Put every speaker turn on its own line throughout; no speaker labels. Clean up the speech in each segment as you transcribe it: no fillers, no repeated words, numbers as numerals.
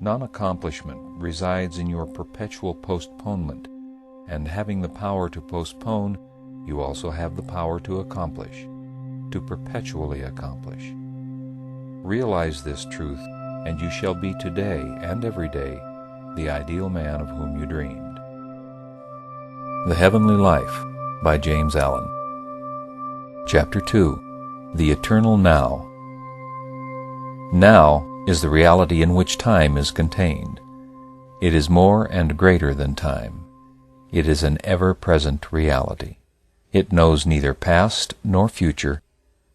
Non-accomplishment resides in your perpetual postponement, and having the power to postpone, you also have the power to accomplish, to perpetually accomplish. Realize this truth, and you shall be today and every day the ideal man of whom you dreamed. The Heavenly Life by James Allen. Chapter 2. The Eternal Now. Now is the reality in which time is contained. It is more and greater than time. It is an ever-present reality. It knows neither past nor future,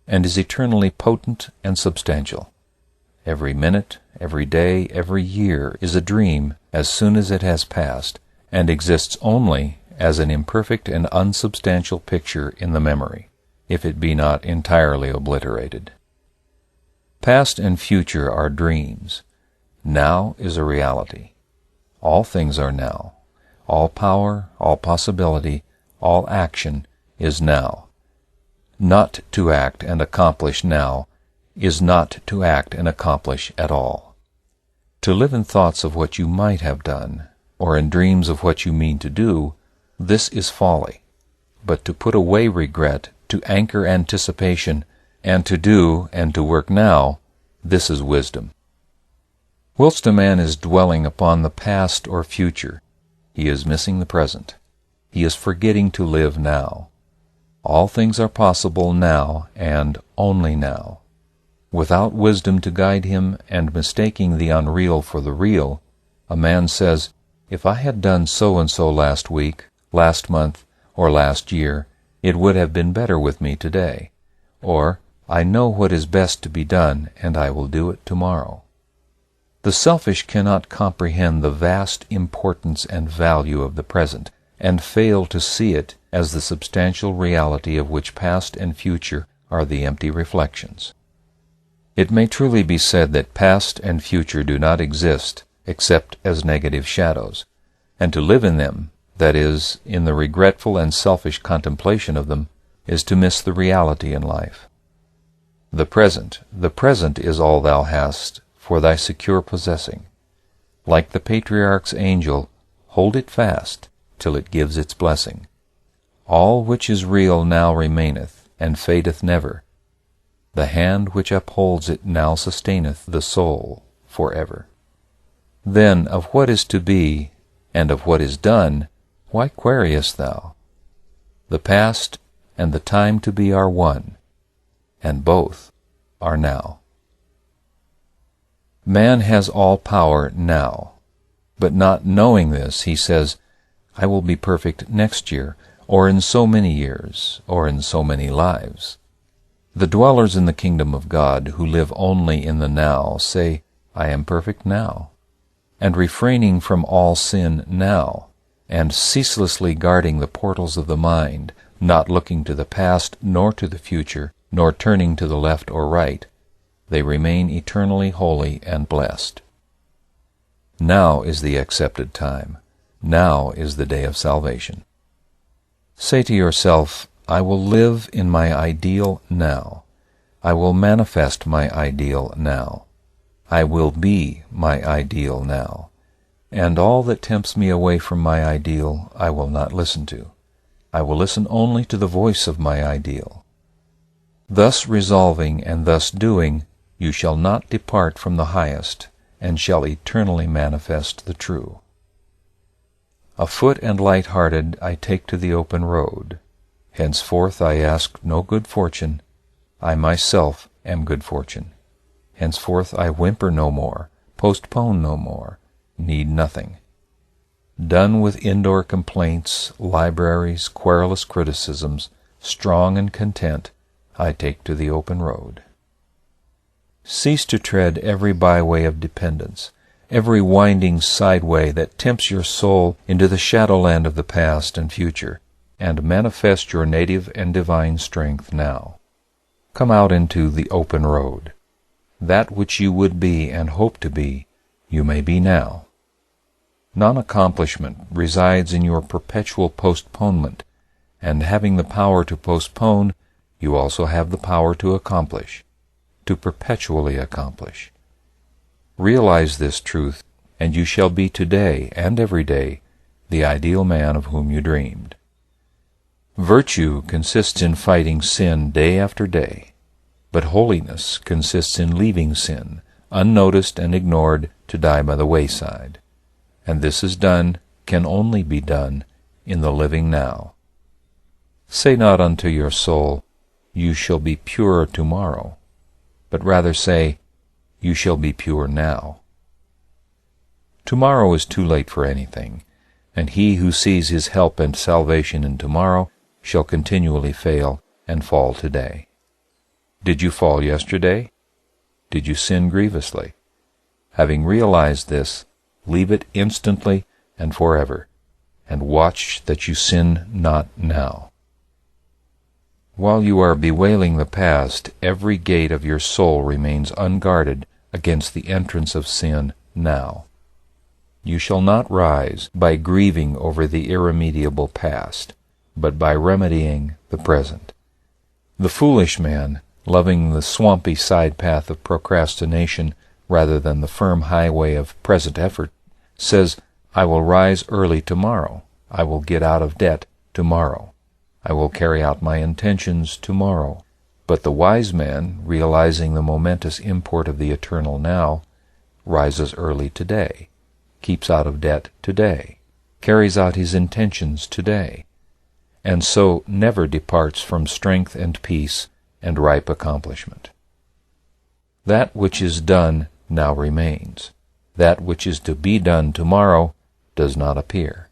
and is eternally potent and substantial. Every minute, every day, every year is a dream as soon as it has passed, and exists only as an imperfect and unsubstantial picture in the memory, if it be not entirely obliterated. Past and future are dreams. Now is a reality. All things are now. All power, all possibility, all action is now. Not to act and accomplish now is not to act and accomplish at all. To live in thoughts of what you might have done, or in dreams of what you mean to do, this is folly. But to put away regret, to anchor anticipation, and to do and to work now, this is wisdom. Whilst a man is dwelling upon the past or future, he is missing the present. He is forgetting to live now. All things are possible now and only now. Without wisdom to guide him and mistaking the unreal for the real, a man says, "If I had done so-and-so last week, last month, or last year, it would have been better with me today." Or, "I know what is best to be done, and I will do it tomorrow." The selfish cannot comprehend the vast importance and value of the present, and fail to see it as the substantial reality of which past and future are the empty reflections. It may truly be said that past and future do not exist except as negative shadows, and to live in them, that is, in the regretful and selfish contemplation of them, is to miss the reality in life. The present is all thou hast for thy secure possessing. Like the patriarch's angel, hold it fast till it gives its blessing. All which is real now remaineth, and fadeth never. The hand which upholds it now sustaineth the soul forever. Then of what is to be, and of what is done, why queriest thou? The past and the time to be are one, and both are now. Man has all power now, but not knowing this, he says, "I will be perfect next year, or in so many years, or in so many lives." The dwellers in the kingdom of God, who live only in the now, say, "I am perfect now," and refraining from all sin now, and ceaselessly guarding the portals of the mind, not looking to the past nor to the future, nor turning to the left or right, they remain eternally holy and blessed. Now is the accepted time. Now is the day of salvation. Say to yourself, "I will live in my ideal now. I will manifest my ideal now. I will be my ideal now. And all that tempts me away from my ideal I will not listen to. I will listen only to the voice of my ideal." Thus resolving and thus doing, you shall not depart from the highest, and shall eternally manifest the true. Afoot and light-hearted I take to the open road. Henceforth I ask no good fortune. I myself am good fortune. Henceforth I whimper no more, postpone no more, need nothing. Done with indoor complaints, libraries, querulous criticisms, strong and content, I take to the open road. Cease to tread every byway of dependence, every winding sideway that tempts your soul into the shadowland of the past and future, and manifest your native and divine strength now. Come out into the open road. That which you would be and hope to be, you may be now. Non-accomplishment resides in your perpetual postponement, and having the power to postpone, you also have the power to accomplish, to perpetually accomplish. Realize this truth, and you shall be today and every day the ideal man of whom you dreamed. Virtue consists in fighting sin day after day, but holiness consists in leaving sin, unnoticed and ignored, to die by the wayside. And this can only be done in the living now. Say not unto your soul, you shall be pure tomorrow, but rather say, you shall be pure now. Tomorrow is too late for anything, and he who sees his help and salvation in tomorrow shall continually fail and fall today. Did you fall yesterday? Did you sin grievously? Having realized this, leave it instantly and forever, and watch that you sin not now. While you are bewailing the past, every gate of your soul remains unguarded against the entrance of sin now. You shall not rise by grieving over the irremediable past, but by remedying the present. The foolish man, loving the swampy side path of procrastination rather than the firm highway of present effort, says, I will rise early tomorrow. I will get out of debt tomorrow. I will carry out my intentions tomorrow. But the wise man, realizing the momentous import of the eternal now, rises early today, keeps out of debt today, carries out his intentions today, and so never departs from strength and peace and ripe accomplishment. That which is done now remains. That which is to be done tomorrow does not appear.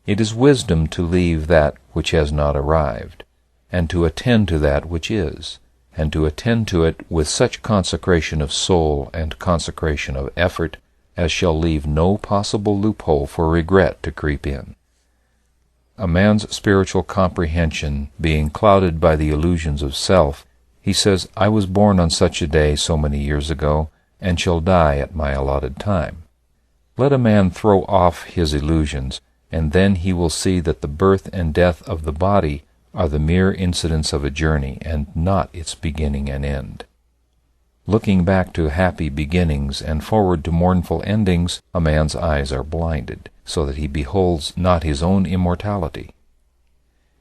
It is wisdom to leave that which has not arrived, and to attend to that which is, and to attend to it with such consecration of soul and consecration of effort as shall leave no possible loophole for regret to creep in. A man's spiritual comprehension being clouded by the illusions of self, he says, I was born on such a day so many years ago, and shall die at my allotted time. Let a man throw off his illusions, and then he will see that the birth and death of the body are the mere incidents of a journey, and not its beginning and end. Looking back to happy beginnings and forward to mournful endings, a man's eyes are blinded, so that he beholds not his own immortality.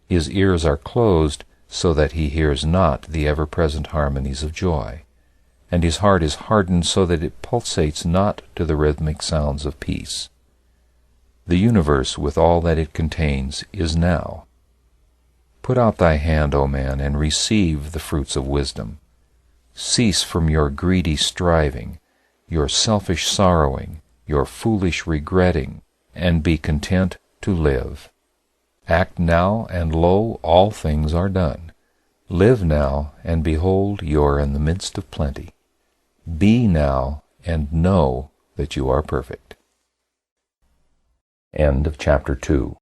His ears are closed, so that he hears not the ever-present harmonies of joy, and his heart is hardened so that it pulsates not to the rhythmic sounds of peace. The universe, with all that it contains, is now. Put out thy hand, O man, and receive the fruits of wisdom. Cease from your greedy striving, your selfish sorrowing, your foolish regretting, and be content to live. Act now, and lo, all things are done. Live now, and behold, you are in the midst of plenty. Be now, and know that you are perfect. End of chapter 2.